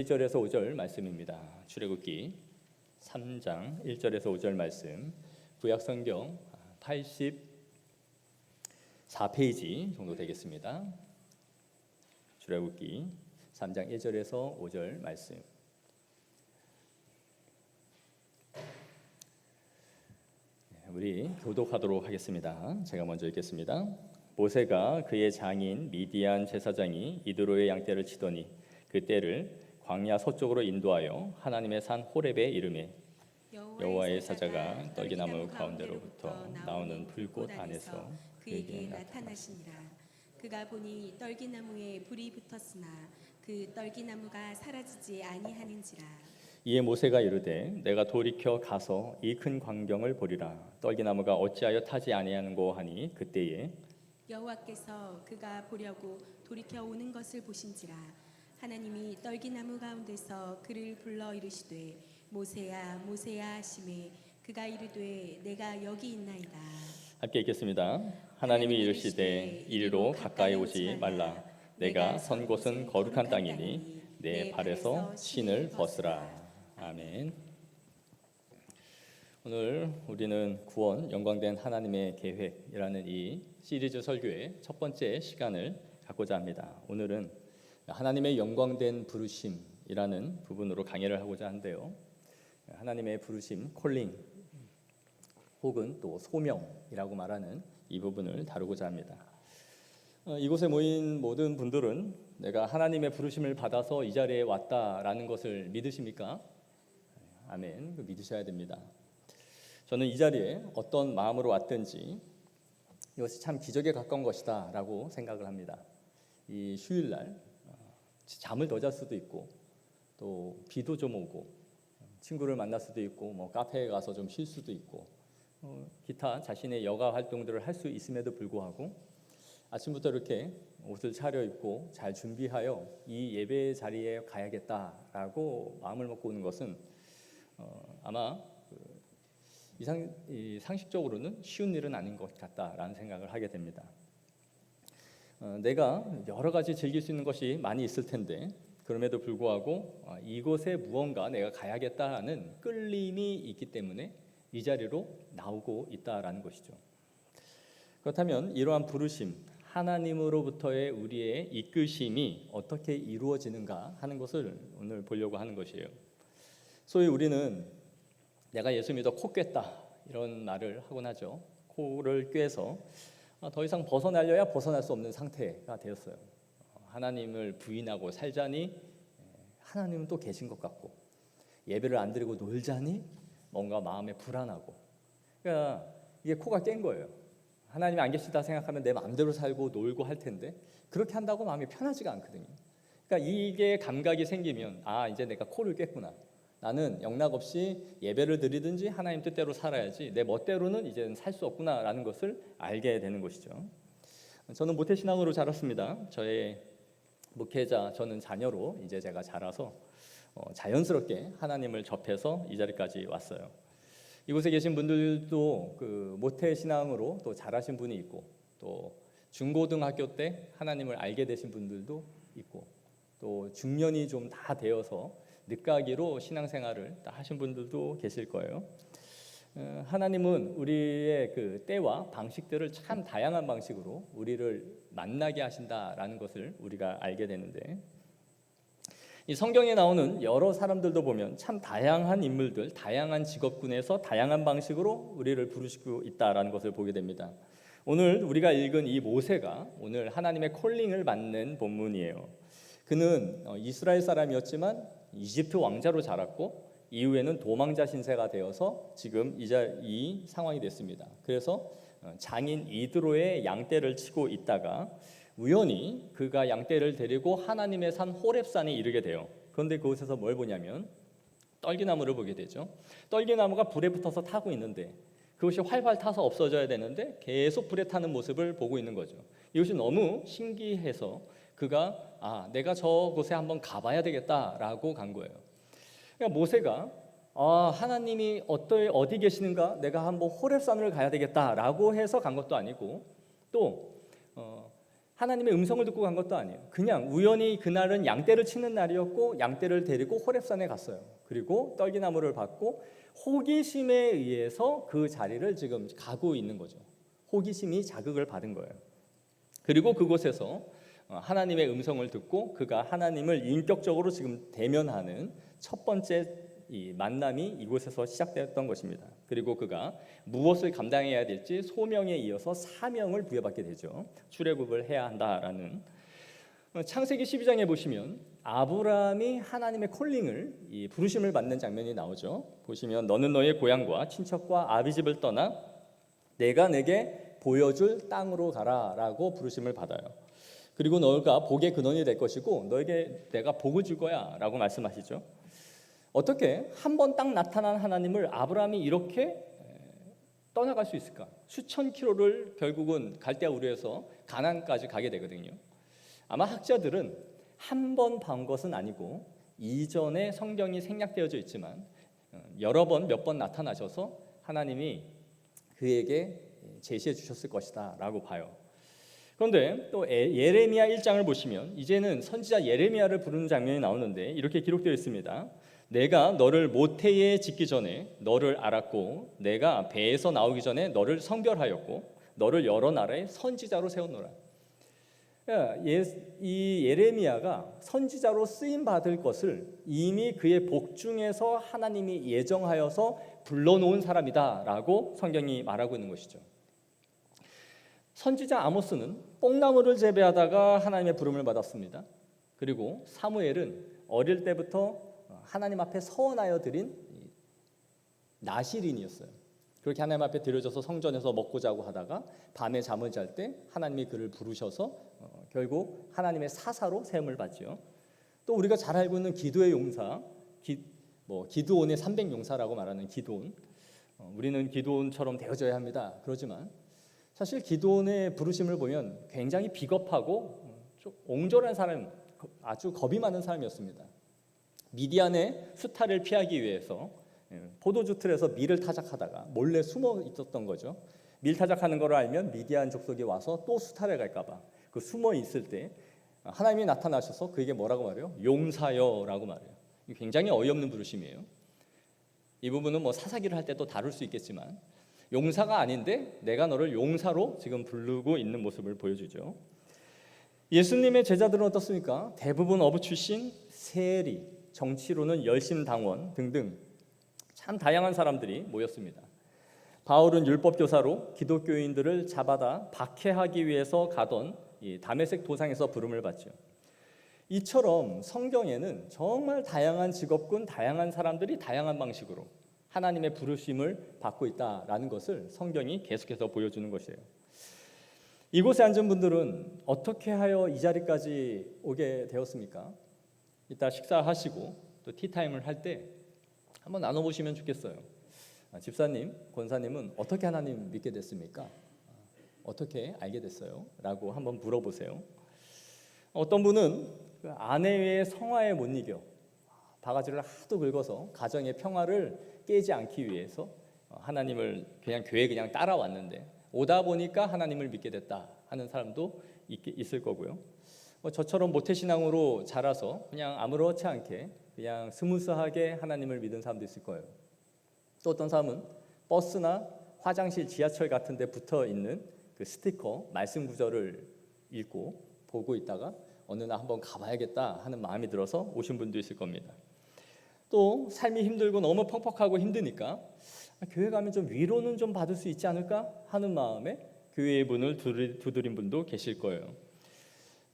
1절에서 5절 말씀입니다. 출애굽기 3장 1절에서 5절 말씀, 구약성경 84페이지 정도 되겠습니다. 출애굽기 3장 1절에서 5절 말씀. 우리 교독하도록 하겠습니다. 제가 먼저 읽겠습니다. 모세가 그의 장인 미디안 제사장이 이드로의 양떼를 치더니 그 떼를 광야 서쪽으로 인도하여 하나님의 산 호렙에 이르매 여호와의 사자가 떨기나무 가운데로부터 나오는 불꽃 안에서 그에게 나타나시니라. 그가 보니 떨기나무에 불이 붙었으나 그 떨기나무가 사라지지 아니하는지라. 이에 모세가 이르되 내가 돌이켜 가서 이 큰 광경을 보리라. 떨기나무가 어찌하여 타지 아니하는고 하니 그때에 여호와께서 그가 보려고 돌이켜 오는 것을 보신지라. 하나님이 떨기나무 가운데서 그를 불러 이르시되 모세야 모세야 하시매 그가 이르되 내가 여기 있나이다. 함께 읽겠습니다. 하나님이 이르시되 이리로 가까이 오지 말라. 내가 선 곳은 거룩한 땅이니 내 발에서 신을 벗으라. 아멘. 오늘 우리는 구원 영광된 하나님의 계획이라는 이 시리즈 설교의 첫 번째 시간을 갖고자 합니다. 오늘은 하나님의 영광된 부르심이라는 부분으로 강의를 하고자 하는데요. 하나님의 부르심, 콜링 혹은 또 소명이라고 말하는 이 부분을 다루고자 합니다. 이곳에 모인 모든 분들은 내가 하나님의 부르심을 받아서 이 자리에 왔다라는 것을 믿으십니까? 아멘. 믿으셔야 됩니다. 저는 이 자리에 어떤 마음으로 왔든지 이것이 참 기적에 가까운 것이다 라고 생각을 합니다. 이 휴일날 잠을 더 잘 수도 있고 또 비도 좀 오고 친구를 만날 수도 있고 뭐 카페에 가서 좀 쉴 수도 있고 기타 자신의 여가 활동들을 할 수 있음에도 불구하고 아침부터 이렇게 옷을 차려입고 잘 준비하여 이 예배 자리에 가야겠다라고 마음을 먹고 오는 것은 아마 상식적으로는 쉬운 일은 아닌 것 같다라는 생각을 하게 됩니다. 내가 여러 가지 즐길 수 있는 것이 많이 있을 텐데 그럼에도 불구하고 이곳에 무언가 내가 가야겠다는 끌림이 있기 때문에 이 자리로 나오고 있다라는 것이죠. 그렇다면 이러한 부르심, 하나님으로부터의 우리의 이끄심이 어떻게 이루어지는가 하는 것을 오늘 보려고 하는 것이에요. 소위 우리는 내가 예수 믿어 코 꿰다 이런 말을 하곤 하죠. 코를 꿰서 더 이상 벗어나려야 벗어날 수 없는 상태가 되었어요. 하나님을 부인하고 살자니 하나님은 또 계신 것 같고 예배를 안 드리고 놀자니 뭔가 마음에 불안하고 그러니까 이게 코가 깬 거예요. 하나님이 안 계시다 생각하면 내 마음대로 살고 놀고 할 텐데 그렇게 한다고 마음이 편하지가 않거든요. 그러니까 이게 감각이 생기면 이제 내가 코를 깼구나. 나는 영락없이 예배를 드리든지 하나님 뜻대로 살아야지 내 멋대로는 이제는 살 수 없구나라는 것을 알게 되는 것이죠. 저는 모태신앙으로 자랐습니다. 저의 목회자, 저는 자녀로 이제 제가 자라서 자연스럽게 하나님을 접해서 이 자리까지 왔어요. 이곳에 계신 분들도 그 모태신앙으로 또 자라신 분이 있고 또 중고등학교 때 하나님을 알게 되신 분들도 있고 또 중년이 좀 다 되어서 늦가기로 신앙생활을 하신 분들도 계실 거예요. 하나님은 우리의 그 때와 방식들을 참 다양한 방식으로 우리를 만나게 하신다라는 것을 우리가 알게 되는데 이 성경에 나오는 여러 사람들도 보면 참 다양한 인물들, 다양한 직업군에서 다양한 방식으로 우리를 부르시고 있다라는 것을 보게 됩니다. 오늘 우리가 읽은 이 모세가 오늘 하나님의 콜링을 받는 본문이에요. 그는 이스라엘 사람이었지만 이집트 왕자로 자랐고 이후에는 도망자 신세가 되어서 지금 이 상황이 됐습니다. 그래서 장인 이드로의 양떼를 치고 있다가 우연히 그가 양떼를 데리고 하나님의 산 호렙산에 이르게 돼요. 그런데 그곳에서 뭘 보냐면 떨기나무를 보게 되죠. 떨기나무가 불에 붙어서 타고 있는데 그것이 활활 타서 없어져야 되는데 계속 불에 타는 모습을 보고 있는 거죠. 이것이 너무 신기해서 그가 내가 저곳에 한번 가봐야 되겠다라고 간 거예요. 그러니까 모세가 하나님이 어디 계시는가? 내가 한번 호렙산을 가야 되겠다라고 해서 간 것도 아니고 또 하나님의 음성을 듣고 간 것도 아니에요. 그냥 우연히 그날은 양떼를 치는 날이었고 양떼를 데리고 호렙산에 갔어요. 그리고 떨기나무를 받고 호기심에 의해서 그 자리를 지금 가고 있는 거죠. 호기심이 자극을 받은 거예요. 그리고 그곳에서 하나님의 음성을 듣고 그가 하나님을 인격적으로 지금 대면하는 첫 번째 이 만남이 이곳에서 시작되었던 것입니다. 그리고 그가 무엇을 감당해야 될지 소명에 이어서 사명을 부여받게 되죠. 출애굽을 해야 한다라는. 창세기 12장에 보시면 아브라함이 하나님의 콜링을 이 부르심을 받는 장면이 나오죠. 보시면 너는 너의 고향과 친척과 아비집을 떠나 내가 내게 보여줄 땅으로 가라라고 부르심을 받아요. 그리고 너가 복의 근원이 될 것이고 너에게 내가 복을 줄 거야라고 말씀하시죠. 어떻게 한 번 딱 나타난 하나님을 아브라함이 이렇게 떠나갈 수 있을까? 수천 킬로를 결국은 갈대아 우르에서 가나안까지 가게 되거든요. 아마 학자들은 한 번 본 것은 아니고 이전에 성경이 생략되어져 있지만 여러 번 몇 번 나타나셔서 하나님이 그에게 제시해 주셨을 것이다 라고 봐요. 그런데 또 예레미야 1장을 보시면 이제는 선지자 예레미야를 부르는 장면이 나오는데 이렇게 기록되어 있습니다. 내가 너를 모태에 짓기 전에 너를 알았고 내가 배에서 나오기 전에 너를 성별하였고 너를 여러 나라의 선지자로 세웠노라. 이 예레미야가 선지자로 쓰임 받을 것을 이미 그의 복중에서 하나님이 예정하여서 불러놓은 사람이다라고 성경이 말하고 있는 것이죠. 선지자 아모스는 뽕나무를 재배하다가 하나님의 부름을 받았습니다. 그리고 사무엘은 어릴 때부터 하나님 앞에 서원하여 드린 나실인이었어요. 그렇게 하나님 앞에 드려져서 성전에서 먹고 자고 하다가 밤에 잠을 잘 때 하나님이 그를 부르셔서 결국 하나님의 사사로 세움을 받죠. 또 우리가 잘 알고 있는 기도의 용사, 기드온의 300용사라고 말하는 기드온. 우리는 기드온처럼 되어져야 합니다. 그러지만 사실 기드온의 부르심을 보면 굉장히 비겁하고 좀 옹졸한 사람, 아주 겁이 많은 사람이었습니다. 미디안의 수탈을 피하기 위해서 포도주 틀에서 밀을 타작하다가 몰래 숨어 있었던 거죠. 밀 타작하는 걸 알면 미디안 족속이 와서 또 수탈에 갈까 봐 그 숨어 있을 때 하나님이 나타나셔서 그에게 뭐라고 말해요? 용사여라고 말해요. 굉장히 어이없는 부르심이에요. 이 부분은 뭐 사사기를 할 때 또 다룰 수 있겠지만 용사가 아닌데 내가 너를 용사로 지금 부르고 있는 모습을 보여주죠. 예수님의 제자들은 어떻습니까? 대부분 어부 출신, 세리, 정치로는 열심당원 등등 참 다양한 사람들이 모였습니다. 바울은 율법교사로 기독교인들을 잡아다 박해하기 위해서 가던 이 다메섹 도상에서 부름을 받죠. 이처럼 성경에는 정말 다양한 직업군, 다양한 사람들이 다양한 방식으로 하나님의 부르심을 받고 있다라는 것을 성경이 계속해서 보여주는 것이에요. 이곳에 앉은 분들은 어떻게 하여 이 자리까지 오게 되었습니까? 이따 식사하시고 또 티타임을 할 때 한번 나눠보시면 좋겠어요. 집사님, 권사님은 어떻게 하나님 믿게 됐습니까? 어떻게 알게 됐어요? 라고 한번 물어보세요. 어떤 분은 그 아내의 성화에 못 이겨 바가지를 하도 긁어서 가정의 평화를 깨지 않기 위해서 하나님을 그냥 교회에 그냥 따라왔는데 오다 보니까 하나님을 믿게 됐다 하는 사람도 있을 거고요. 저처럼 모태신앙으로 자라서 그냥 아무렇지 않게 그냥 스무스하게 하나님을 믿은 사람도 있을 거예요. 또 어떤 사람은 버스나 화장실, 지하철 같은 데 붙어 있는 그 스티커, 말씀 구절을 읽고 보고 있다가 어느 날 한번 가봐야겠다 하는 마음이 들어서 오신 분도 있을 겁니다. 또 삶이 힘들고 너무 퍽퍽하고 힘드니까 교회 가면 좀 위로는 좀 받을 수 있지 않을까 하는 마음에 교회의 문을 두드린 분도 계실 거예요.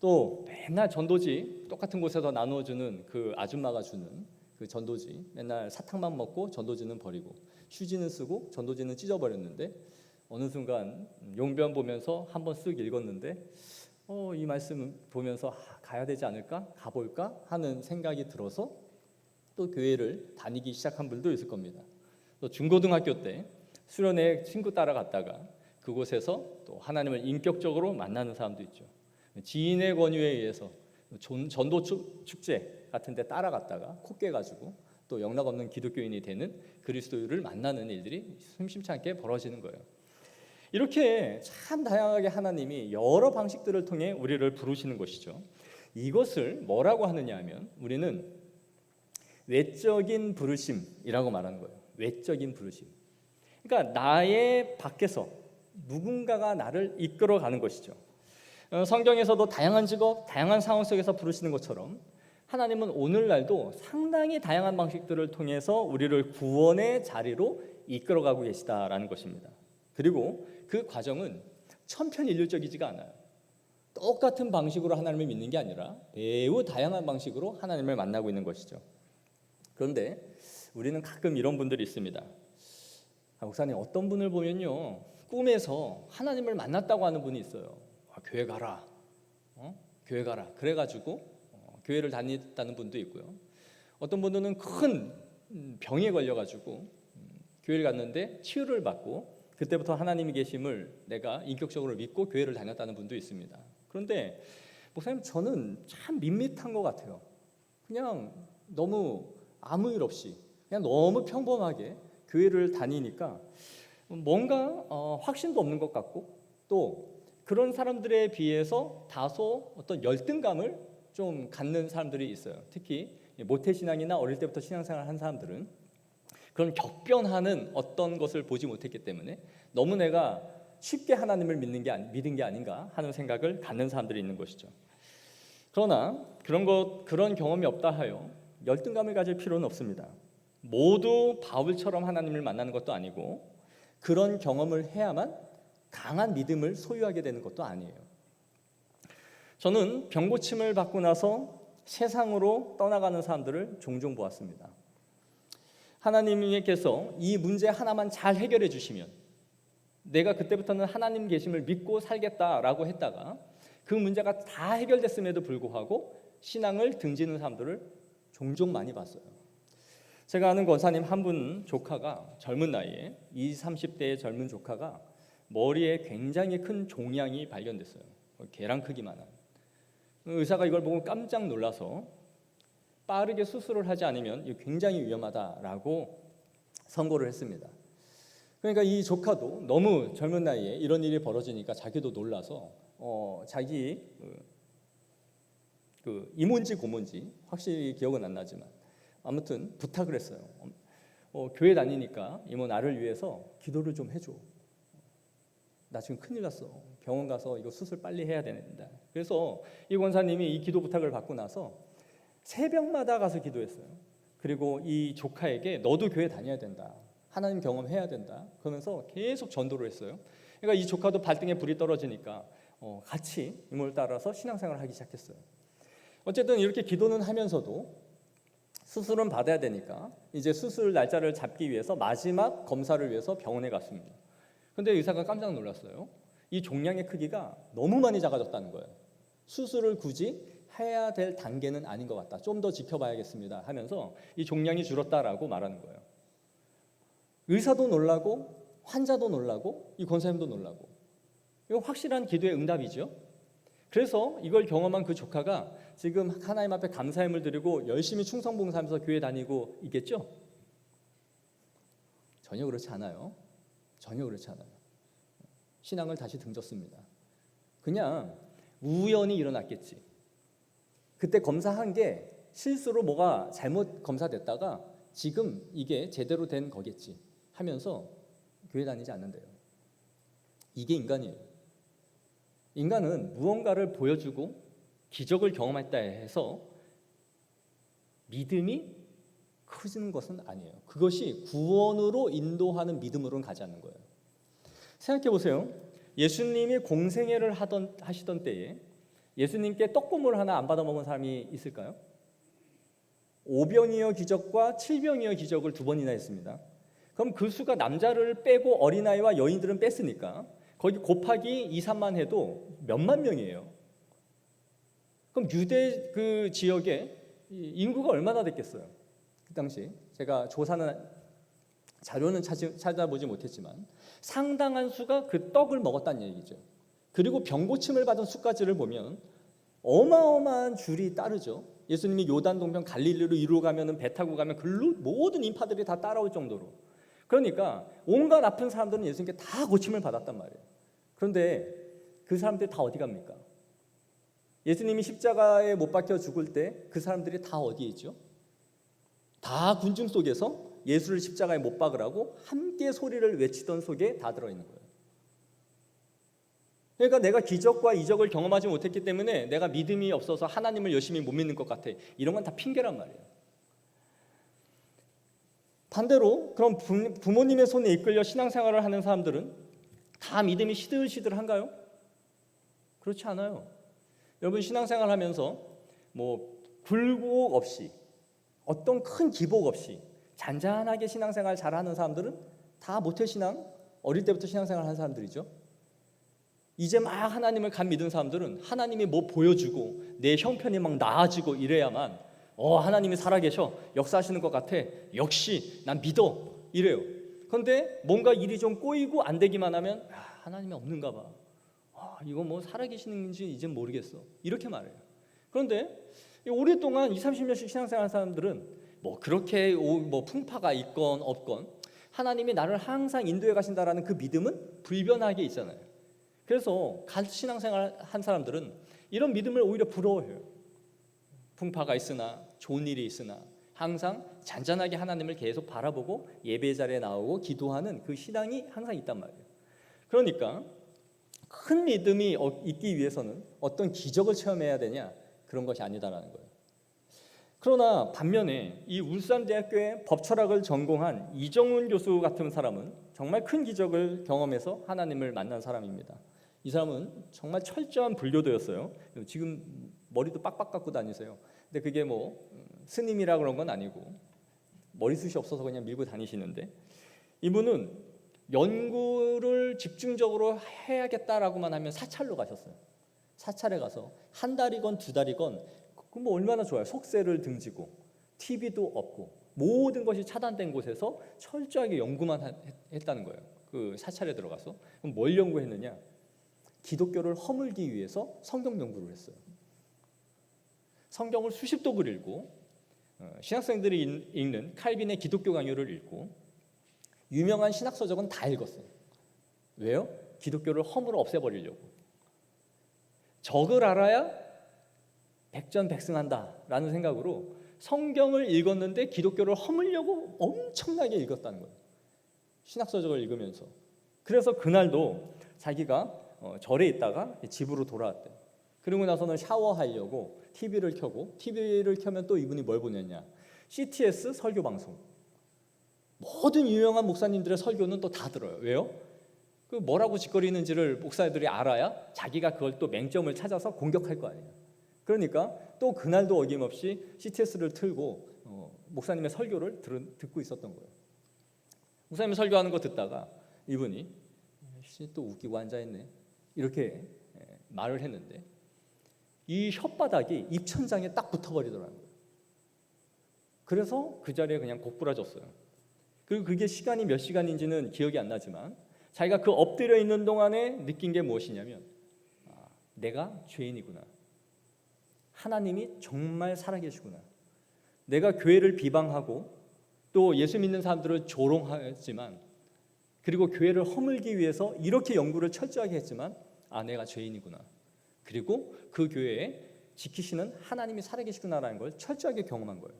또 맨날 전도지 똑같은 곳에서 나누어주는 그 아줌마가 주는 그 전도지 맨날 사탕만 먹고 전도지는 버리고 휴지는 쓰고 전도지는 찢어버렸는데 어느 순간 용변 보면서 한번 쓱 읽었는데 이 말씀 보면서 가야 되지 않을까? 가볼까? 하는 생각이 들어서 또 교회를 다니기 시작한 분도 있을 겁니다. 또 중고등학교 때 수련회 친구 따라갔다가 그곳에서 또 하나님을 인격적으로 만나는 사람도 있죠. 지인의 권유에 의해서 전도 축제 같은 데 따라갔다가 코 깨가지고 또 영락 없는 기독교인이 되는 그리스도인을 만나는 일들이 심심치 않게 벌어지는 거예요. 이렇게 참 다양하게 하나님이 여러 방식들을 통해 우리를 부르시는 것이죠. 이것을 뭐라고 하느냐 하면 우리는 외적인 부르심이라고 말하는 거예요. 외적인 부르심. 그러니까 나의 밖에서 누군가가 나를 이끌어가는 것이죠. 성경에서도 다양한 직업, 다양한 상황 속에서 부르시는 것처럼 하나님은 오늘날도 상당히 다양한 방식들을 통해서 우리를 구원의 자리로 이끌어가고 계시다라는 것입니다. 그리고 그 과정은 천편일률적이지가 않아요. 똑같은 방식으로 하나님을 믿는 게 아니라 매우 다양한 방식으로 하나님을 만나고 있는 것이죠. 그런데 우리는 가끔 이런 분들이 있습니다. 목사님, 어떤 분을 보면요, 꿈에서 하나님을 만났다고 하는 분이 있어요. 교회 가라, 교회 가라. 그래가지고 교회를 다녔다는 분도 있고요. 어떤 분들은 큰 병에 걸려가지고 교회를 갔는데 치유를 받고 그때부터 하나님이 계심을 내가 인격적으로 믿고 교회를 다녔다는 분도 있습니다. 그런데 목사님, 저는 참 밋밋한 것 같아요. 그냥 너무 아무 일 없이 그냥 너무 평범하게 교회를 다니니까 뭔가 확신도 없는 것 같고, 또 그런 사람들에 비해서 다소 어떤 열등감을 좀 갖는 사람들이 있어요. 특히 모태신앙이나 어릴 때부터 신앙생활을 한 사람들은 그런 격변하는 어떤 것을 보지 못했기 때문에 너무 내가 쉽게 하나님을 믿은 게 아닌가 하는 생각을 갖는 사람들이 있는 것이죠. 그러나 그런 경험이 없다 하여 열등감을 가질 필요는 없습니다. 모두 바울처럼 하나님을 만나는 것도 아니고 그런 경험을 해야만 강한 믿음을 소유하게 되는 것도 아니에요. 저는 병고침을 받고 나서 세상으로 떠나가는 사람들을 종종 보았습니다. 하나님께서 이 문제 하나만 잘 해결해 주시면 내가 그때부터는 하나님 계심을 믿고 살겠다라고 했다가 그 문제가 다 해결됐음에도 불구하고 신앙을 등지는 사람들을 종종 많이 봤어요. 제가 아는 권사님 한 분 조카가 젊은 나이에 20, 30대의 젊은 조카가 머리에 굉장히 큰 종양이 발견됐어요. 계란 크기만한. 의사가 이걸 보고 깜짝 놀라서 빠르게 수술을 하지 않으면 이거 굉장히 위험하다라고 선고를 했습니다. 그러니까 이 조카도 너무 젊은 나이에 이런 일이 벌어지니까 자기도 놀라서 자기 그 이모인지 고모인지 확실히 기억은 안 나지만 아무튼 부탁을 했어요. 교회 다니니까 이모 나를 위해서 기도를 좀 해줘. 나 지금 큰일 났어. 병원 가서 이거 수술 빨리 해야 된다. 그래서 이 권사님이 이 기도 부탁을 받고 나서 새벽마다 가서 기도했어요. 그리고 이 조카에게 너도 교회 다녀야 된다. 하나님 경험해야 된다. 그러면서 계속 전도를 했어요. 그러니까 이 조카도 발등에 불이 떨어지니까 같이 이모를 따라서 신앙생활을 하기 시작했어요. 어쨌든 이렇게 기도는 하면서도 수술은 받아야 되니까 이제 수술 날짜를 잡기 위해서 마지막 검사를 위해서 병원에 갔습니다. 근데 의사가 깜짝 놀랐어요. 이 종양의 크기가 너무 많이 작아졌다는 거예요. 수술을 굳이 해야 될 단계는 아닌 것 같다. 좀 더 지켜봐야겠습니다 하면서 이 종양이 줄었다라고 말하는 거예요. 의사도 놀라고 환자도 놀라고 이 권사님도 놀라고. 이거 확실한 기도의 응답이죠. 그래서 이걸 경험한 그 조카가 지금 하나님 앞에 감사함을 드리고 열심히 충성봉사하면서 교회 다니고 있겠죠? 전혀 그렇지 않아요. 전혀 그렇지 않아요. 신앙을 다시 등졌습니다. 그냥 우연히 일어났겠지. 그때 검사한 게 실수로 뭐가 잘못 검사됐다가 지금 이게 제대로 된 거겠지 하면서 교회 다니지 않는데요. 이게 인간이에요. 인간은 무언가를 보여주고 기적을 경험했다 해서 믿음이 커지는 것은 아니에요. 그것이 구원으로 인도하는 믿음으로는 가지 않는 거예요. 생각해 보세요. 예수님이 공생애를 하시던 때에 예수님께 떡고물 하나 안 받아 먹은 사람이 있을까요? 5병이어 기적과 7병이어 기적을 2번이나 했습니다. 그럼 그 수가 남자를 빼고 어린아이와 여인들은 뺐으니까 거기 곱하기 2, 3만 해도 몇만 명이에요. 그럼 유대 그 지역에 인구가 얼마나 됐겠어요? 그 당시 제가 자료는 찾아보지 못했지만 상당한 수가 그 떡을 먹었다는 얘기죠. 그리고 병고침을 받은 수까지를 보면 어마어마한 줄이 따르죠. 예수님이 요단 동편 갈릴리로 이루어 가면은 배 타고 가면 글로 모든 인파들이 다 따라올 정도로. 그러니까 온갖 아픈 사람들은 예수님께 다 고침을 받았단 말이에요. 그런데 그 사람들이 다 어디 갑니까? 예수님이 십자가에 못 박혀 죽을 때 그 사람들이 다 어디에 있죠? 다 군중 속에서 예수를 십자가에 못 박으라고 함께 소리를 외치던 속에 다 들어있는 거예요. 그러니까 내가 기적과 이적을 경험하지 못했기 때문에 내가 믿음이 없어서 하나님을 열심히 못 믿는 것 같아. 이런 건 다 핑계란 말이에요. 반대로 그럼 부모님의 손에 이끌려 신앙생활을 하는 사람들은 다 믿음이 시들시들한가요? 그렇지 않아요. 여러분 신앙생활 하면서 뭐 굴곡 없이 어떤 큰 기복 없이 잔잔하게 신앙생활 잘하는 사람들은 다 모태신앙, 어릴 때부터 신앙생활 하는 사람들이죠. 이제 막 하나님을 간 믿은 사람들은 하나님이 뭐 보여주고 내 형편이 막 나아지고 이래야만 하나님이 살아계셔, 역사하시는 것 같아, 역시 난 믿어, 이래요. 그런데 뭔가 일이 좀 꼬이고 안 되기만 하면 하나님이 없는가 봐, 이거 뭐 살아계시는지 이젠 모르겠어, 이렇게 말해요. 그런데 오랫동안 20, 30년씩 신앙생활 사람들은 뭐 그렇게 뭐 풍파가 있건 없건 하나님이 나를 항상 인도해 가신다라는 그 믿음은 불변하게 있잖아요. 그래서 신앙생활 한 사람들은 이런 믿음을 오히려 부러워해요. 풍파가 있으나 좋은 일이 있으나 항상 잔잔하게 하나님을 계속 바라보고 예배 자리에 나오고 기도하는 그 신앙이 항상 있단 말이에요. 그러니까 큰 믿음이 있기 위해서는 어떤 기적을 체험해야 되냐, 그런 것이 아니다라는 거예요. 그러나 반면에 이 울산대학교의 법철학을 전공한 이정훈 교수 같은 사람은 정말 큰 기적을 경험해서 하나님을 만난 사람입니다. 이 사람은 정말 철저한 불교도였어요. 지금 머리도 빡빡 깎고 다니세요. 근데 그게 뭐 스님이라 그런 건 아니고 머리숱이 없어서 그냥 밀고 다니시는데, 이분은 연구를 집중적으로 해야겠다라고만 하면 사찰로 가셨어요. 사찰에 가서 한 달이건 두 달이건 뭐 얼마나 좋아요. 속세를 등지고 TV도 없고 모든 것이 차단된 곳에서 철저하게 연구만 했다는 거예요. 그 사찰에 들어가서. 그럼 뭘 연구했느냐? 기독교를 허물기 위해서 성경 연구를 했어요. 성경을 수십 독을 읽고 신학생들이 읽는 칼빈의 기독교 강요를 읽고 유명한 신학서적은 다 읽었어요. 왜요? 기독교를 허물어 없애버리려고. 적을 알아야 백전백승한다라는 생각으로 성경을 읽었는데 기독교를 허물려고 엄청나게 읽었다는 거예요. 신학서적을 읽으면서. 그래서 그날도 자기가 절에 있다가 집으로 돌아왔대요. 그리고 나서는 샤워하려고 TV를 켜고, TV를 켜면 또 이분이 뭘 보냈냐, CTS 설교 방송. 모든 유명한 목사님들의 설교는 또 다 들어요. 왜요? 그 뭐라고 짓거리는지를 목사들이 알아야 자기가 그걸 또 맹점을 찾아서 공격할 거 아니에요. 그러니까 또 그날도 어김없이 CTS를 틀고 목사님의 설교를 듣고 있었던 거예요. 목사님이 설교하는 거 듣다가 이분이 또 웃기고 앉아있네, 이렇게 말을 했는데 이 혓바닥이 입천장에 딱 붙어버리더라는 거예요. 그래서 그 자리에 그냥 고꾸라졌어요. 그리고 그게 시간이 몇 시간인지는 기억이 안 나지만 자기가 그 엎드려 있는 동안에 느낀 게 무엇이냐면, 내가 죄인이구나, 하나님이 정말 살아계시구나, 내가 교회를 비방하고 또 예수 믿는 사람들을 조롱하지만, 그리고 교회를 허물기 위해서 이렇게 연구를 철저하게 했지만 내가 죄인이구나, 그리고 그 교회에 지키시는 하나님이 살아계시구나라는 걸 철저하게 경험한 거예요.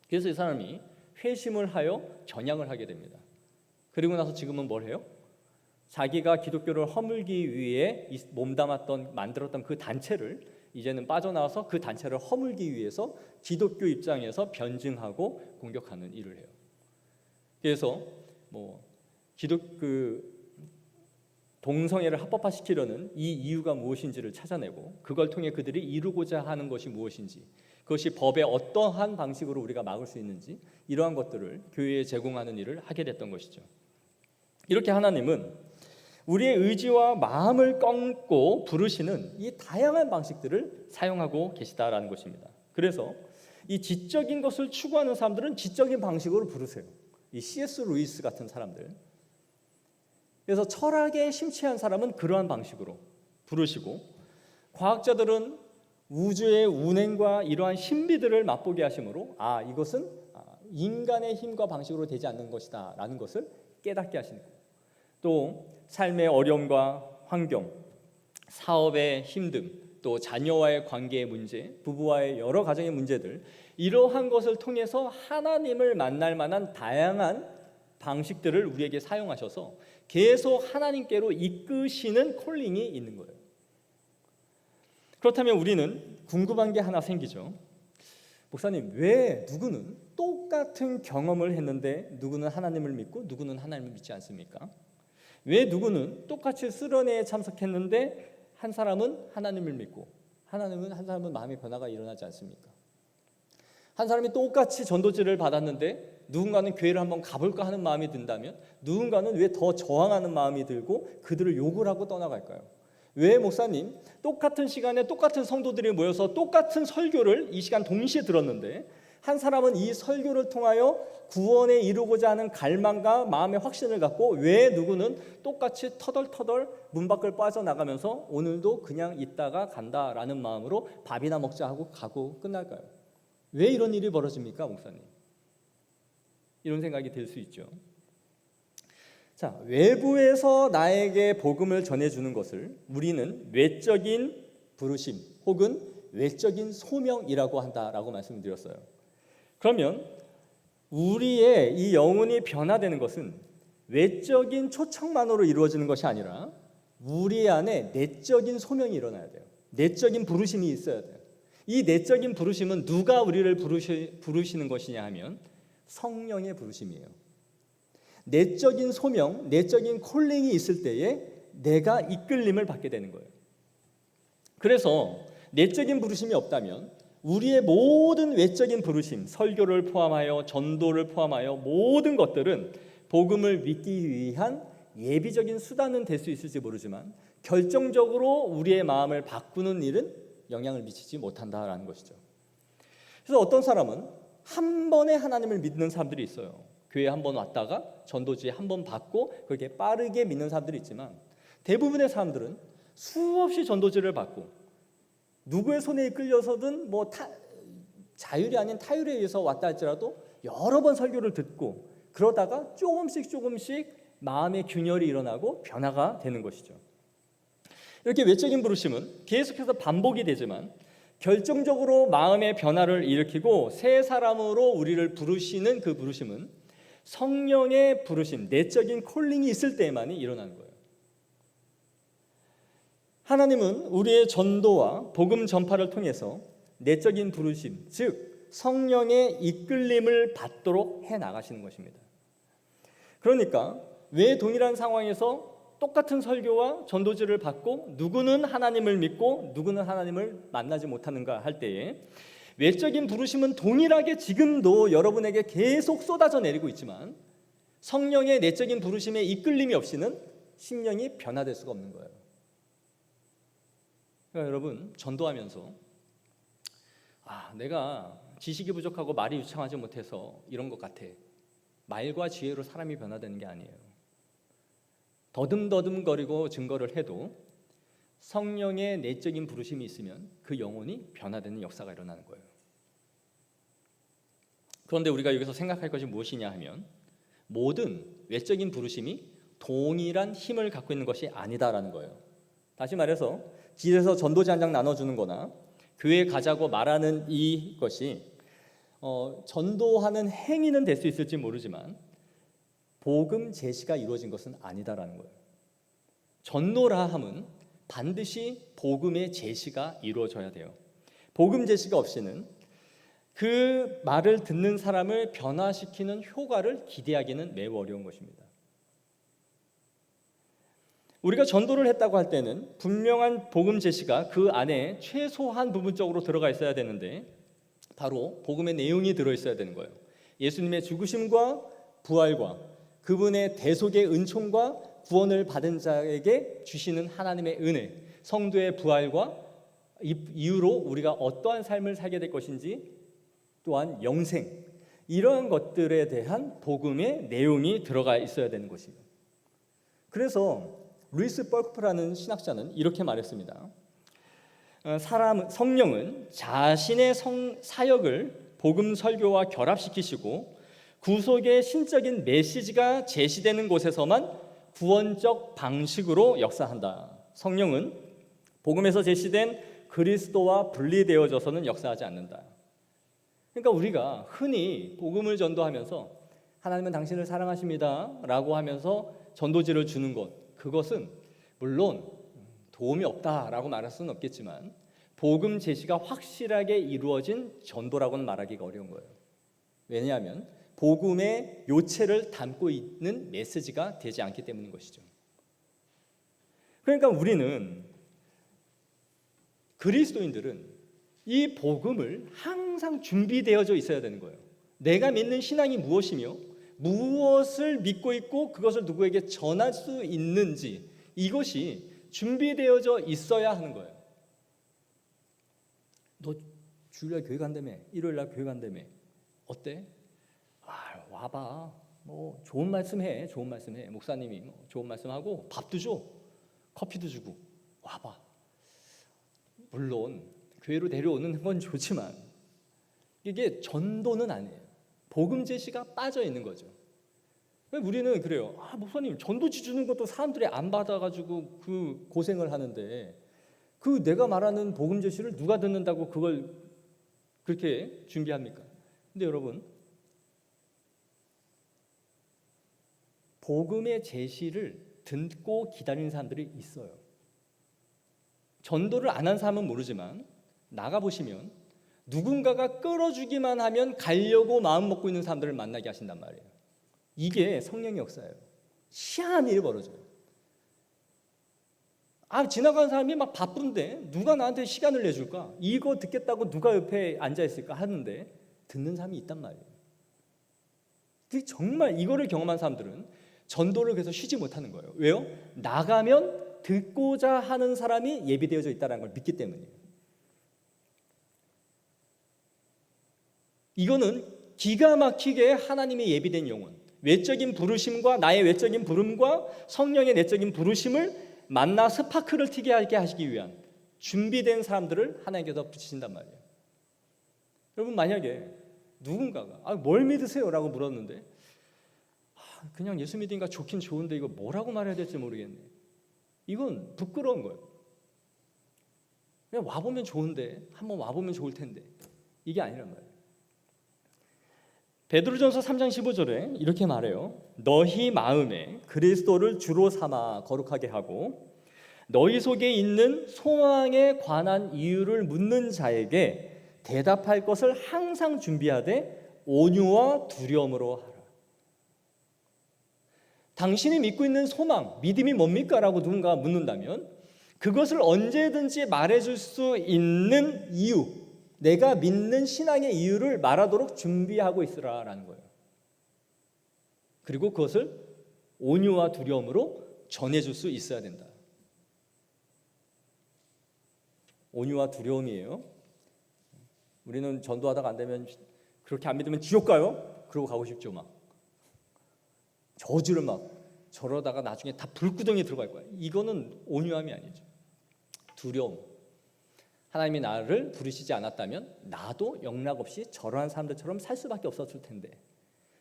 그래서 이 사람이 회심을 하여 전향을 하게 됩니다. 그리고 나서 지금은 뭘 해요? 자기가 기독교를 허물기 위해 만들었던 그 단체를 이제는 빠져나와서 그 단체를 허물기 위해서 기독교 입장에서 변증하고 공격하는 일을 해요. 그래서 동성애를 합법화시키려는 이 이유가 무엇인지를 찾아내고 그걸 통해 그들이 이루고자 하는 것이 무엇인지, 그것이 법의 어떠한 방식으로 우리가 막을 수 있는지, 이러한 것들을 교회에 제공하는 일을 하게 됐던 것이죠. 이렇게 하나님은 우리의 의지와 마음을 꺾고 부르시는 이 다양한 방식들을 사용하고 계시다라는 것입니다. 그래서 이 지적인 것을 추구하는 사람들은 지적인 방식으로 부르세요. 이 C.S. 루이스 같은 사람들. 그래서 철학에 심취한 사람은 그러한 방식으로 부르시고, 과학자들은 우주의 운행과 이러한 신비들을 맛보게 하심으로 이것은 인간의 힘과 방식으로 되지 않는 것이다 라는 것을 깨닫게 하시는 거예요. 또 삶의 어려움과 환경, 사업의 힘듦, 또 자녀와의 관계의 문제, 부부와의 여러 가정의 문제들, 이러한 것을 통해서 하나님을 만날 만한 다양한 방식들을 우리에게 사용하셔서 계속 하나님께로 이끄시는 콜링이 있는 거예요. 그렇다면 우리는 궁금한 게 하나 생기죠. 목사님, 왜 누구는 똑같은 경험을 했는데 누구는 하나님을 믿고 누구는 하나님을 믿지 않습니까? 왜 누구는 똑같이 수련회에 참석했는데 한 사람은 하나님을 믿고 한 사람은 마음의 변화가 일어나지 않습니까? 한 사람이 똑같이 전도지를 받았는데 누군가는 교회를 한번 가볼까 하는 마음이 든다면 누군가는 왜 더 저항하는 마음이 들고 그들을 욕을 하고 떠나갈까요? 왜 목사님 똑같은 시간에 똑같은 성도들이 모여서 똑같은 설교를 이 시간 동시에 들었는데 한 사람은 이 설교를 통하여 구원에 이루고자 하는 갈망과 마음의 확신을 갖고 왜 누구는 똑같이 터덜터덜 문 밖을 빠져나가면서 오늘도 그냥 있다가 간다라는 마음으로 밥이나 먹자 하고 가고 끝날까요? 왜 이런 일이 벌어집니까, 목사님? 이런 생각이 들 수 있죠. 자, 외부에서 나에게 복음을 전해주는 것을 우리는 외적인 부르심 혹은 외적인 소명이라고 한다라고 말씀을 드렸어요. 그러면 우리의 이 영혼이 변화되는 것은 외적인 초청만으로 이루어지는 것이 아니라 우리 안에 내적인 소명이 일어나야 돼요. 내적인 부르심이 있어야 돼요. 이 내적인 부르심은 누가 우리를 부르시는 것이냐 하면 성령의 부르심이에요. 내적인 소명, 내적인 콜링이 있을 때에 내가 이끌림을 받게 되는 거예요. 그래서 내적인 부르심이 없다면 우리의 모든 외적인 부르심, 설교를 포함하여 전도를 포함하여 모든 것들은 복음을 믿기 위한 예비적인 수단은 될 수 있을지 모르지만 결정적으로 우리의 마음을 바꾸는 일은 영향을 미치지 못한다라는 것이죠. 그래서 어떤 사람은 한 번에 하나님을 믿는 사람들이 있어요. 교회에 한 번 왔다가 전도지에 한 번 받고 그렇게 빠르게 믿는 사람들이 있지만 대부분의 사람들은 수없이 전도지를 받고 누구의 손에 이끌려서든 자율이 아닌 타율에 의해서 왔다 할지라도 여러 번 설교를 듣고 그러다가 조금씩 마음의 균열이 일어나고 변화가 되는 것이죠. 이렇게 외적인 부르심은 계속해서 반복이 되지만 결정적으로 마음의 변화를 일으키고 새 사람으로 우리를 부르시는 그 부르심은 성령의 부르심, 내적인 콜링이 있을 때만이 일어나는 거예요. 하나님은 우리의 전도와 복음 전파를 통해서 내적인 부르심, 즉 성령의 이끌림을 받도록 해나가시는 것입니다. 그러니까 왜 동일한 상황에서 똑같은 설교와 전도지를 받고 누구는 하나님을 믿고 누구는 하나님을 만나지 못하는가 할 때에 외적인 부르심은 동일하게 지금도 여러분에게 계속 쏟아져 내리고 있지만 성령의 내적인 부르심의 이끌림이 없이는 심령이 변화될 수가 없는 거예요. 그러니까 여러분 전도하면서 내가 지식이 부족하고 말이 유창하지 못해서 이런 것 같아. 말과 지혜로 사람이 변화되는 게 아니에요. 더듬더듬거리고 증거를 해도 성령의 내적인 부르심이 있으면 그 영혼이 변화되는 역사가 일어나는 거예요. 그런데 우리가 여기서 생각할 것이 무엇이냐 하면 모든 외적인 부르심이 동일한 힘을 갖고 있는 것이 아니다라는 거예요. 다시 말해서 길에서 전도지 한 장 나눠주는 거나 교회에 가자고 말하는 이것이 전도하는 행위는 될 수 있을지 모르지만 복음 제시가 이루어진 것은 아니다라는 거예요. 전도라 함은 반드시 복음의 제시가 이루어져야 돼요. 복음 제시가 없이는 그 말을 듣는 사람을 변화시키는 효과를 기대하기는 매우 어려운 것입니다. 우리가 전도를 했다고 할 때는 분명한 복음 제시가 그 안에 최소한 부분적으로 들어가 있어야 되는데 바로 복음의 내용이 들어있어야 되는 거예요. 예수님의 죽으심과 부활과 그분의 대속의 은총과 구원을 받은 자에게 주시는 하나님의 은혜, 성도의 부활과 이후로 우리가 어떠한 삶을 살게 될 것인지 또한 영생, 이러한 것들에 대한 복음의 내용이 들어가 있어야 되는 것이에요. 그래서 루이스 벌크프라는 신학자는 이렇게 말했습니다. 성령은 자신의 사역을 복음 설교와 결합시키시고 구속의 신적인 메시지가 제시되는 곳에서만 구원적 방식으로 역사한다. 성령은 복음에서 제시된 그리스도와 분리되어져서는 역사하지 않는다. 그러니까 우리가 흔히 복음을 전도하면서 하나님은 당신을 사랑하십니다 라고 하면서 전도지를 주는 것, 그것은 물론 도움이 없다라고 말할 수는 없겠지만 복음 제시가 확실하게 이루어진 전도라고는 말하기가 어려운 거예요. 왜냐하면 복음의 요체를 담고 있는 메시지가 되지 않기 때문인 것이죠. 그러니까 우리는, 그리스도인들은 이 복음을 항상 준비되어져 있어야 되는 거예요. 내가 믿는 신앙이 무엇이며 무엇을 믿고 있고 그것을 누구에게 전할 수 있는지, 이것이 준비되어져 있어야 하는 거예요. 너 주일날 교회 간다며, 일요일날 교회 간다며, 어때? 와봐. 뭐 좋은 말씀해, 좋은 말씀해. 목사님이 뭐 좋은 말씀하고 밥도 줘, 커피도 주고 와봐. 물론 교회로 데려오는 건 좋지만 이게 전도는 아니에요. 복음 제시가 빠져 있는 거죠. 우리는 그래요. 목사님 전도지 주는 것도 사람들이 안 받아가지고 그 고생을 하는데 그 내가 말하는 복음 제시를 누가 듣는다고 그걸 그렇게 준비합니까? 근데 여러분, 복음의 제시를 듣고 기다리는 사람들이 있어요. 전도를 안 한 사람은 모르지만 나가보시면 누군가가 끌어주기만 하면 가려고 마음 먹고 있는 사람들을 만나게 하신단 말이에요. 이게 성령의 역사예요. 희한한 일이 벌어져요. 지나가는 사람이 막 바쁜데 누가 나한테 시간을 내줄까? 이거 듣겠다고 누가 옆에 앉아있을까 하는데 듣는 사람이 있단 말이에요. 정말 이거를 경험한 사람들은 전도를 그래서 쉬지 못하는 거예요. 왜요? 나가면 듣고자 하는 사람이 예비되어져 있다는 걸 믿기 때문이에요. 이거는 기가 막히게 하나님의 예비된 영혼, 외적인 부르심과 나의 외적인 부름과 성령의 내적인 부르심을 만나 스파크를 튀게 하기 위한 준비된 사람들을 하나님께서 붙이신단 말이에요. 여러분, 만약에 누군가가 뭘 믿으세요? 라고 물었는데 그냥 예수 믿으니까 좋긴 좋은데 이거 뭐라고 말해야 될지 모르겠네. 이건 부끄러운 거예요. 그냥 와보면 좋은데, 한번 와보면 좋을 텐데, 이게 아니란 말이에요. 베드로전서 3장 15절에 이렇게 말해요. 너희 마음에 그리스도를 주로 삼아 거룩하게 하고 너희 속에 있는 소망에 관한 이유를 묻는 자에게 대답할 것을 항상 준비하되 온유와 두려움으로 하라. 당신이 믿고 있는 소망, 믿음이 뭡니까? 라고 누군가 묻는다면 그것을 언제든지 말해줄 수 있는 이유, 내가 믿는 신앙의 이유를 말하도록 준비하고 있으라라는 거예요. 그리고 그것을 온유와 두려움으로 전해줄 수 있어야 된다. 온유와 두려움이에요. 우리는 전도하다가 안 되면 그렇게 안 믿으면 지옥 가요? 그러고 가고 싶죠. 막 저주를 막 저러다가 나중에 다 불구덩이에 들어갈 거야. 이거는 온유함이 아니죠. 두려움. 하나님이 나를 부르시지 않았다면 나도 영락 없이 저러한 사람들처럼 살 수밖에 없었을 텐데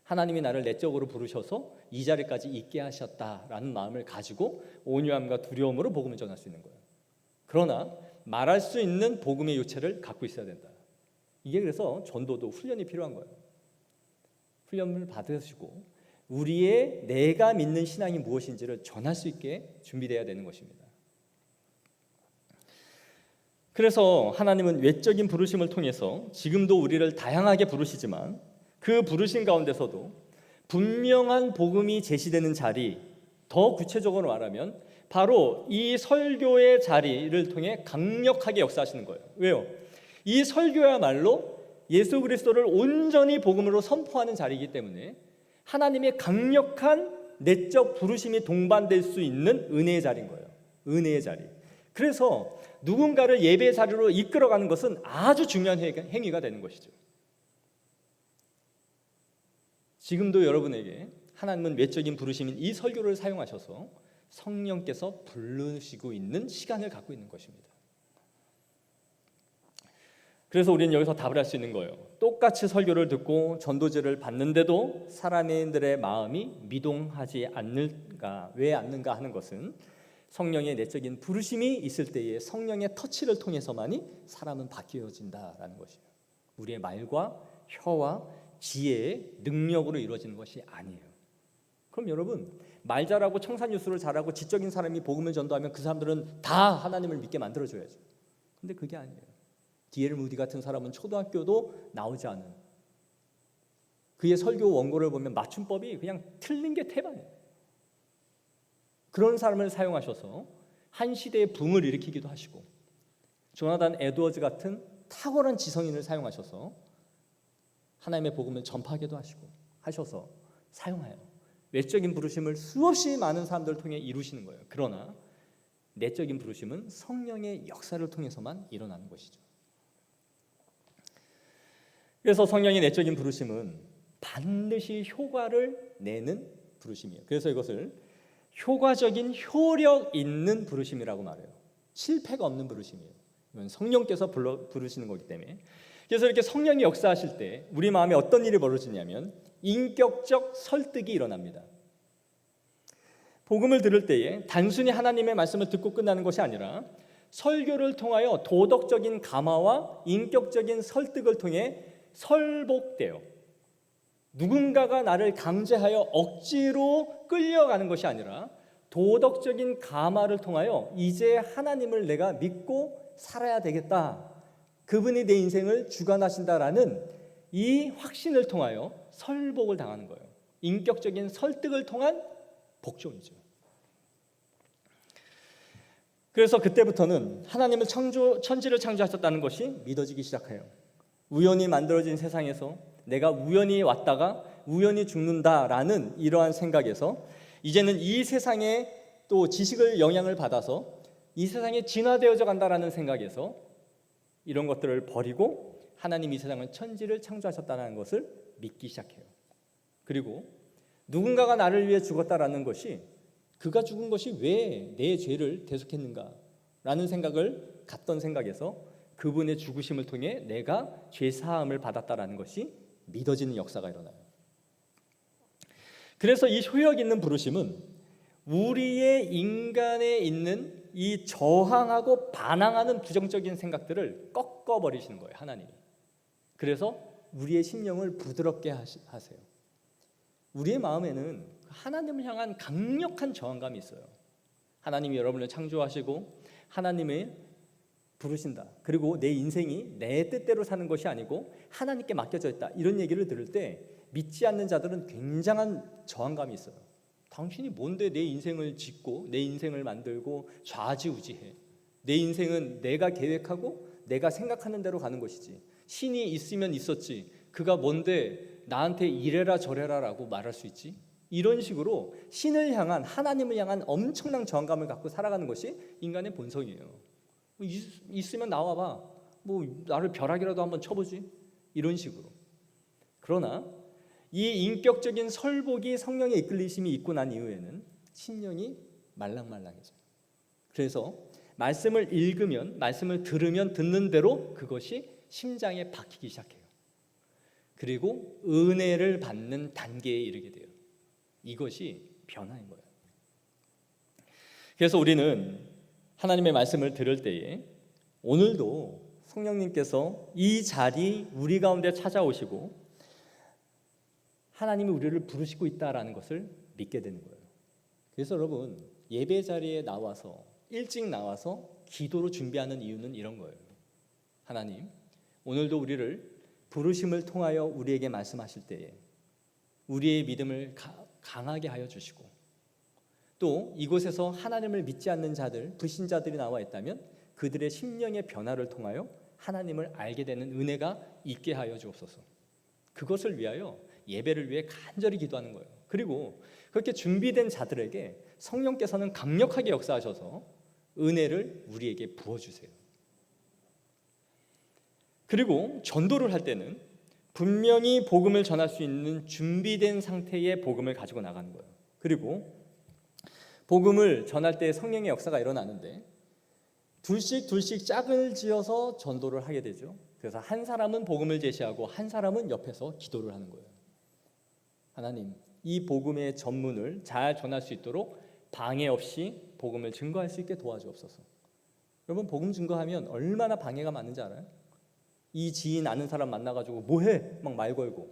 하나님이 나를 내적으로 부르셔서 이 자리까지 있게 하셨다라는 마음을 가지고 온유함과 두려움으로 복음을 전할 수 있는 거예요. 그러나 말할 수 있는 복음의 요체를 갖고 있어야 된다. 이게 그래서 전도도 훈련이 필요한 거예요. 훈련을 받으시고 우리의 내가 믿는 신앙이 무엇인지를 전할 수 있게 준비되어야 되는 것입니다. 그래서 하나님은 외적인 부르심을 통해서 지금도 우리를 다양하게 부르시지만 그 부르심 가운데서도 분명한 복음이 제시되는 자리, 더 구체적으로 말하면 바로 이 설교의 자리를 통해 강력하게 역사하시는 거예요. 왜요? 이 설교야말로 예수 그리스도를 온전히 복음으로 선포하는 자리이기 때문에 하나님의 강력한 내적 부르심이 동반될 수 있는 은혜의 자리인 거예요. 은혜의 자리. 그래서 누군가를 예배 자리로 이끌어가는 것은 아주 중요한 행위가 되는 것이죠. 지금도 여러분에게 하나님은 외적인 부르심인 이 설교를 사용하셔서 성령께서 부르시고 있는 시간을 갖고 있는 것입니다. 그래서 우리는 여기서 답을 할 수 있는 거예요. 똑같이 설교를 듣고 전도제를 받는데도 사람들의 마음이 미동하지 않는가, 왜 않는가 하는 것은 성령의 내적인 부르심이 있을 때에 성령의 터치를 통해서만이 사람은 바뀌어진다라는 것이에요. 우리의 말과 혀와 지혜의 능력으로 이루어지는 것이 아니에요. 그럼 여러분, 말 잘하고 청산유수를 잘하고 지적인 사람이 복음을 전도하면 그 사람들은 다 하나님을 믿게 만들어줘야죠. 근데 그게 아니에요. D.L. 무디 같은 사람은 초등학교도 나오지 않은, 그의 설교 원고를 보면 맞춤법이 그냥 틀린 게 태반이에요. 그런 사람을 사용하셔서 한 시대의 붐을 일으키기도 하시고, 조나단 에드워즈 같은 탁월한 지성인을 사용하셔서 하나님의 복음을 전파하기도 하셔서 사용해요. 외적인 부르심을 수없이 많은 사람들을 통해 이루시는 거예요. 그러나 내적인 부르심은 성령의 역사를 통해서만 일어나는 것이죠. 그래서 성령의 내적인 부르심은 반드시 효과를 내는 부르심이에요. 그래서 이것을 효과적인 효력 있는 부르심이라고 말해요. 실패가 없는 부르심이에요. 이건 성령께서 부르시는 거기 때문에. 그래서 이렇게 성령이 역사하실 때 우리 마음에 어떤 일이 벌어지냐면 인격적 설득이 일어납니다. 복음을 들을 때에 단순히 하나님의 말씀을 듣고 끝나는 것이 아니라 설교를 통하여 도덕적인 감화와 인격적인 설득을 통해 설복돼요. 누군가가 나를 강제하여 억지로 끌려가는 것이 아니라 도덕적인 감화를 통하여 이제 하나님을 내가 믿고 살아야 되겠다, 그분이 내 인생을 주관하신다라는 이 확신을 통하여 설복을 당하는 거예요. 인격적인 설득을 통한 복종이죠. 그래서 그때부터는 하나님은 천지를 창조하셨다는 것이 믿어지기 시작해요. 우연히 만들어진 세상에서 내가 우연히 왔다가 우연히 죽는다라는 이러한 생각에서 이제는 이 세상에 또 지식을 영향을 받아서 이 세상에 진화되어져 간다라는 생각에서 이런 것들을 버리고 하나님 이 세상을 천지를 창조하셨다는 것을 믿기 시작해요. 그리고 누군가가 나를 위해 죽었다라는 것이, 그가 죽은 것이 왜 내 죄를 대속했는가라는 생각을 갖던 생각에서 그분의 죽으심을 통해 내가 죄 사함을 받았다라는 것이 믿어지는 역사가 일어나요. 그래서 이 효력 있는 부르심은 우리의 인간에 있는 이 저항하고 반항하는 부정적인 생각들을 꺾어버리시는 거예요, 하나님이. 그래서 우리의 심령을 부드럽게 하세요. 우리의 마음에는 하나님을 향한 강력한 저항감이 있어요. 하나님이 여러분을 창조하시고 하나님이 부르신다, 그리고 내 인생이 내 뜻대로 사는 것이 아니고 하나님께 맡겨져 있다, 이런 얘기를 들을 때 믿지 않는 자들은 굉장한 저항감이 있어요. 당신이 뭔데 내 인생을 짓고 내 인생을 만들고 좌지우지해. 내 인생은 내가 계획하고 내가 생각하는 대로 가는 것이지, 신이 있으면 있었지 그가 뭔데 나한테 이래라 저래라라고 말할 수 있지? 이런 식으로 신을 향한, 하나님을 향한 엄청난 저항감을 갖고 살아가는 것이 인간의 본성이에요. 있으면 나와봐, 뭐 나를 벼락이라도 한번 쳐보지, 이런 식으로. 그러나 이 인격적인 설복이 성령의 이끌리심이 있고 난 이후에는 심령이 말랑말랑해져요. 그래서 말씀을 읽으면, 말씀을 들으면 듣는 대로 그것이 심장에 박히기 시작해요. 그리고 은혜를 받는 단계에 이르게 돼요. 이것이 변화인 거예요. 그래서 우리는 하나님의 말씀을 들을 때에 오늘도 성령님께서 이 자리 우리 가운데 찾아오시고 하나님이 우리를 부르시고 있다라는 것을 믿게 되는 거예요. 그래서 여러분, 예배 자리에 나와서 일찍 나와서 기도로 준비하는 이유는 이런 거예요. 하나님, 오늘도 우리를 부르심을 통하여 우리에게 말씀하실 때에 우리의 믿음을 강하게 하여 주시고, 또 이곳에서 하나님을 믿지 않는 자들, 불신자들이 나와 있다면 그들의 심령의 변화를 통하여 하나님을 알게 되는 은혜가 있게 하여 주옵소서. 그것을 위하여 예배를 위해 간절히 기도하는 거예요. 그리고 그렇게 준비된 자들에게 성령께서는 강력하게 역사하셔서 은혜를 우리에게 부어주세요. 그리고 전도를 할 때는 분명히 복음을 전할 수 있는 준비된 상태의 복음을 가지고 나가는 거예요. 그리고 복음을 전할 때 성령의 역사가 일어나는데 둘씩 짝을 지어서 전도를 하게 되죠. 그래서 한 사람은 복음을 제시하고 한 사람은 옆에서 기도를 하는 거예요. 하나님, 이 복음의 전문을 잘 전할 수 있도록 방해 없이 복음을 증거할 수 있게 도와주옵소서. 여러분, 복음 증거하면 얼마나 방해가 많은지 알아요? 이 지인 아는 사람 만나가지고 뭐해? 막 말 걸고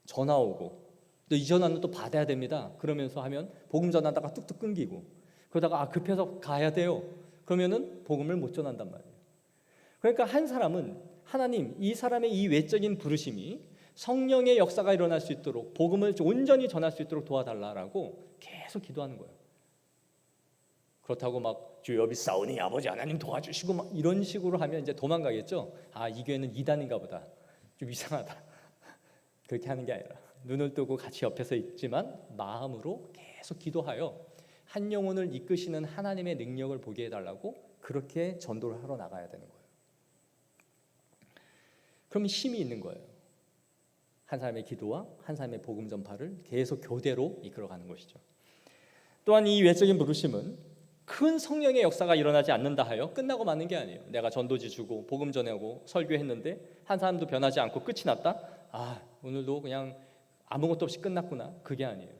전화 오고 또 이 전화는 또 받아야 됩니다. 그러면서 하면 복음 전하다가 뚝뚝 끊기고 그러다가 급해서 가야 돼요. 그러면은 복음을 못 전한단 말이에요. 그러니까 한 사람은 하나님, 이 사람의 이 외적인 부르심이 성령의 역사가 일어날 수 있도록 복음을 온전히 전할 수 있도록 도와달라라고 계속 기도하는 거예요. 그렇다고 막 주여 믿사오니 아버지 하나님 도와주시고 막 이런 식으로 하면 이제 도망가겠죠. 아, 이 교회는 이단인가 보다. 좀 이상하다. 그렇게 하는 게 아니라 눈을 뜨고 같이 옆에서 있지만 마음으로 계속 기도하여 한 영혼을 이끄시는 하나님의 능력을 보게 해달라고 그렇게 전도를 하러 나가야 되는 거예요. 그럼 힘이 있는 거예요. 한 사람의 기도와 한 사람의 복음 전파를 계속 교대로 이끌어가는 것이죠. 또한 이 외적인 부르심은 큰 성령의 역사가 일어나지 않는다 하여 끝나고 마는 게 아니에요. 내가 전도지 주고 복음 전하고 설교했는데 한 사람도 변하지 않고 끝이 났다? 아, 오늘도 그냥 아무것도 없이 끝났구나. 그게 아니에요.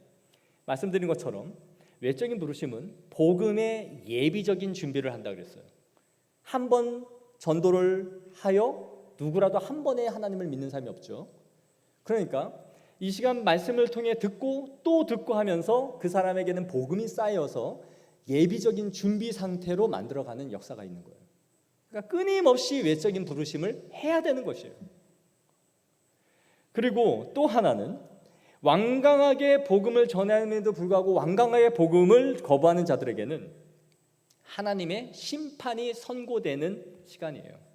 말씀드린 것처럼 외적인 부르심은 복음의 예비적인 준비를 한다 그랬어요. 한 번 전도를 하여 누구라도 한 번에 하나님을 믿는 사람이 없죠. 그러니까 이 시간 말씀을 통해 듣고 또 듣고 하면서 그 사람에게는 복음이 쌓여서 예비적인 준비 상태로 만들어가는 역사가 있는 거예요. 그러니까 끊임없이 외적인 부르심을 해야 되는 것이에요. 그리고 또 하나는 완강하게 복음을 전함에도 불구하고 완강하게 복음을 거부하는 자들에게는 하나님의 심판이 선고되는 시간이에요.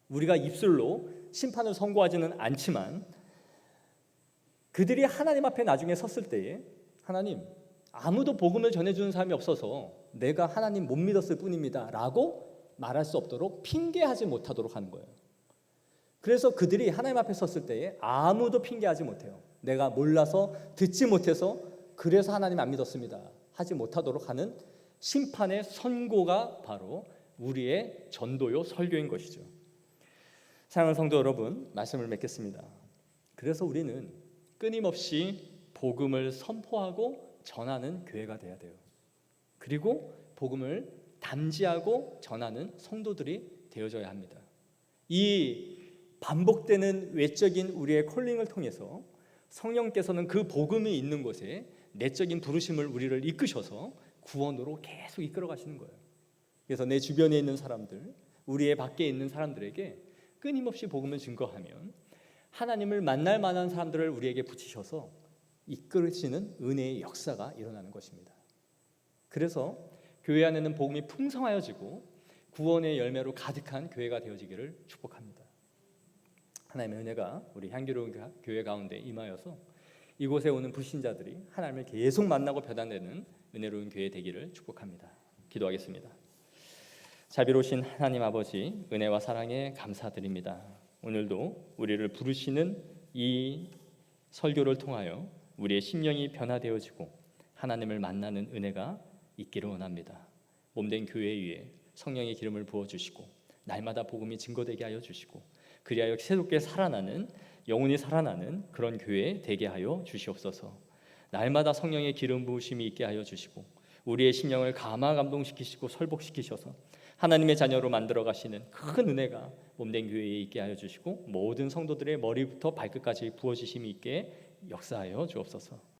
우리가 입술로 심판을 선고하지는 않지만 그들이 하나님 앞에 나중에 섰을 때에 하나님, 아무도 복음을 전해주는 사람이 없어서 내가 하나님 못 믿었을 뿐입니다 라고 말할 수 없도록 핑계하지 못하도록 하는 거예요. 그래서 그들이 하나님 앞에 섰을 때에 아무도 핑계하지 못해요. 내가 몰라서 듣지 못해서 그래서 하나님 안 믿었습니다 하지 못하도록 하는 심판의 선고가 바로 우리의 전도요 설교인 것이죠. 사랑하는 성도 여러분, 말씀을 맺겠습니다. 그래서 우리는 끊임없이 복음을 선포하고 전하는 교회가 돼야 돼요. 그리고 복음을 담지하고 전하는 성도들이 되어져야 합니다. 이 반복되는 외적인 우리의 콜링을 통해서 성령께서는 그 복음이 있는 곳에 내적인 부르심을 우리를 이끄셔서 구원으로 계속 이끌어 가시는 거예요. 그래서 내 주변에 있는 사람들, 우리의 밖에 있는 사람들에게 끊임없이 복음을 증거하면 하나님을 만날 만한 사람들을 우리에게 붙이셔서 이끌으시는 은혜의 역사가 일어나는 것입니다. 그래서 교회 안에는 복음이 풍성하여지고 구원의 열매로 가득한 교회가 되어지기를 축복합니다. 하나님의 은혜가 우리 향기로운 교회 가운데 임하여서 이곳에 오는 불신자들이 하나님을 계속 만나고 변화되는 은혜로운 교회 되기를 축복합니다. 기도하겠습니다. 자비로우신 하나님 아버지, 은혜와 사랑에 감사드립니다. 오늘도 우리를 부르시는 이 설교를 통하여 우리의 심령이 변화되어지고 하나님을 만나는 은혜가 있기를 원합니다. 몸된 교회 위에 성령의 기름을 부어주시고 날마다 복음이 증거되게 하여 주시고 그리하여 새롭게 살아나는, 영혼이 살아나는 그런 교회 되게 하여 주시옵소서. 날마다 성령의 기름 부으심이 있게 하여 주시고 우리의 심령을 감화 감동시키시고 설복시키셔서 하나님의 자녀로 만들어 가시는 큰 은혜가 몸된 교회에 있게 하여 주시고 모든 성도들의 머리부터 발끝까지 부어지심이 있게 역사하여 주옵소서.